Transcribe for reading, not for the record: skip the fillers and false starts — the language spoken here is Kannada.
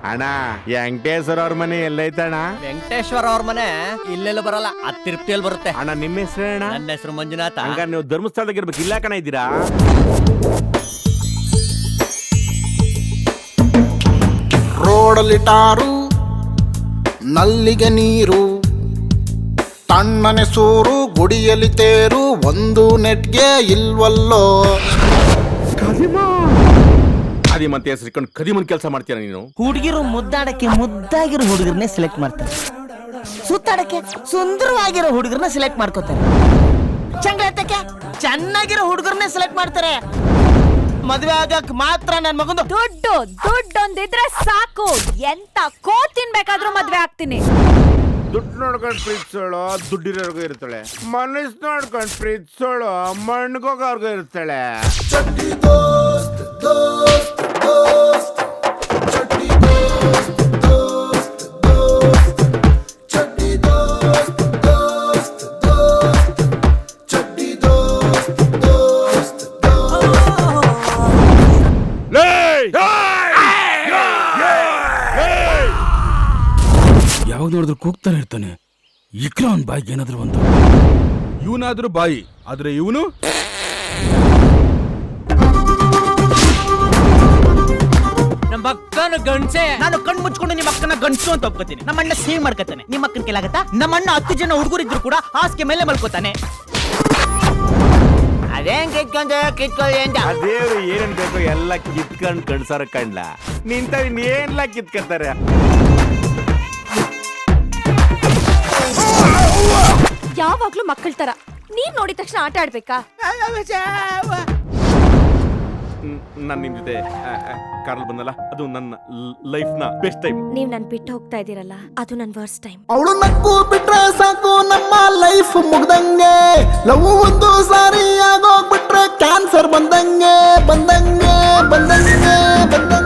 ಅಣ್ಣ ವೆಂಕಟೇಶ್ವರ ಅವ್ರ ಮನೆ ಎಲ್ಲೈತಣ್ಣ? ವೆಂಕಟೇಶ್ವರ ಅವ್ರ ಮನೆ ಇಲ್ಲೆಲ್ಲ ಬರಲ್ಲ, ಅದ್ ತಿರುಪತಿಯಲ್ಲಿ ಬರುತ್ತೆ. ಅಣ್ಣ ನಿಮ್ಮ ಹೆಸರು ಅಣ್ಣ? ನನ್ನ ಹೆಸರು ಮಂಜುನಾಥ. ಹಂಗ ನೀವು ಧರ್ಮಸ್ಥಳದಾಗಿರ್ಬೇಕು, ಇಲ್ಲ ಕಣ ಇದ್ದೀರಾ? ರೋಡಲ್ಲಿ ಟಾರು, ನಲ್ಲಿಗೆ ನೀರು, ತಣ್ಣನೆ ಸೂರು, ಗುಡಿಯಲ್ಲಿ ತೇರು, ಒಂದು ನೆಟ್ಗೆ ಇಲ್ವಲ್ಲೋ. ಮತ್ತೆ ಹೆಸರಿಕೊಂಡು ಕದಿಮನ್ ಕೆಲಸ ಮಾಡ್ತೀರ ನೀನು? ಹುಡುಗಿರು ಮುದ್ದಾಡಕ್ಕೆ ಮುದ್ದಾಗಿರೋ ಹುಡುಗರನ್ನೇ ಸೆಲೆಕ್ಟ್ ಮಾಡ್ತಾರೆ, ಸುತ್ತಾಡಕ್ಕೆ ಸುಂದರವಾಗಿರೋ ಹುಡುಗರನ್ನ ಸೆಲೆಕ್ಟ್ ಮಾಡ್ಕೋತಾರೆ, ಚಂಗ್ಲತ್ತಕ್ಕೆ ಚೆನ್ನಾಗಿರೋ ಹುಡುಗರನ್ನೇ ಸೆಲೆಕ್ಟ್ ಮಾಡ್ತಾರೆ. ಮದ್ವೆ ಆಗಕ್ ಮಾತ್ರ ನನ್ ಮಗಂದು ದುಡ್ಡು ಒಂದಿದ್ರೆ ಸಾಕು, ಎಂತ ಕೋತ್ ತಿನ್ಬೇಕಾದ್ರೂ ಮದ್ವೆ ಆಗ್ತೀನಿ. ದುಡ್ಡು ನೋಡ್ಕೊಂಡು ಪ್ರೀತಿಸೋಳು ದುಡ್ಡಿರೋರ್ಗೂ ಇರ್ತಾಳೆ, ಮನಸ್ಸು ನೋಡ್ಕೊಂಡು ಪ್ರೀತಿಸೋಳು ಮಣ್ಗೋಗೋರ್ಗೂ ಇರ್ತಾಳೆ. ಯಾವಾಗ ನೋಡಿದ್ರು ಕೂಗ್ತಾನೆ ಇರ್ತಾನೆ. ಇಕ್ಲ ಅವನ್ ಬಾಯಿಗೆ ಏನಾದ್ರು ಒಂದು. ಇವನಾದ್ರೂ ಬಾಯಿ, ಆದ್ರೆ ಇವನು ನಮ್ಮ ಅಕ್ಕನ ಗಂಡ್ಸೆ. ನಾನು ಕಣ್ ಮುಚ್ಕೊಂಡು ನಿಮ್ಮ ಅಕ್ಕನ ಗಂಡ್ಸು ಅಂತ ಒಪ್ಕೋತೀನಿ. ನಮ್ಮ ಅಣ್ಣ ಸೇವ್ ಮಾಡ್ಕೊತಾನೆ. ನಿಮ್ಮ ಅಕ್ಕನ ಕೇಳಾಗತ್ತಾ? ನಮ್ಮ ಅಣ್ಣ 10 ಜನ ಹುಡುಗರಿದ್ರು ಕೂಡ ಹಾಸಿಗೆ ಮೇಲೆ ಮಲ್ಕೋತಾನೆ. ಅದೇನ್ ಕಿತ್ಕೊಳ್ಳಿ ಅಂತ ಅದೇವ್ರು ಏನೇನ್ ಬೇಕೋ ಎಲ್ಲ ಕಿತ್ಕೊಂಡ್ ಕಣ್ಸಾರ ಕಂಡ್ಲ. ನಿಂತ ಏನ್ಲ ಕಿತ್ಕೊತಾರೆ. ಯಾವಾಗ್ಲೂ ಮಕ್ಕಳ ತರ ನೀನ್ ನೋಡಿದ ತಕ್ಷಣ ಆಟ ಆಡ್ಬೇಕಾ? ನಾನು ನಿಮ್ ಜೊತೆ ಕಾರಲ್ಲಿ ಬಂದಲ್ಲ, ಅದು ನನ್ನ ಲೈಫ್ ನ ಬೆಸ್ಟ್ ಟೈಮ್. ನೀವ್ ನನ್ ಬಿಟ್ಟು ಹೋಗ್ತಾ ಇದೀರಲ್ಲ, ಅದು ನನ್ ವರ್ಸ್ಟ್ ಟೈಮ್. ಅವಳು ನಕ್ಕು ಬಿಟ್ರೆ ಸಾಕು ನಮ್ಮ ಲೈಫ್ ಮುಗ್ದಂಗೆ. ಲವ್ ಒಂದು ಸಾರಿ ಆಗೋಗ್ಬಿಟ್ರೆ ಕ್ಯಾನ್ಸರ್ ಬಂದಂಗೆ ಬಂದಂಗೆ ಬಂದಂಗೆ ಬಂದಂಗೆ.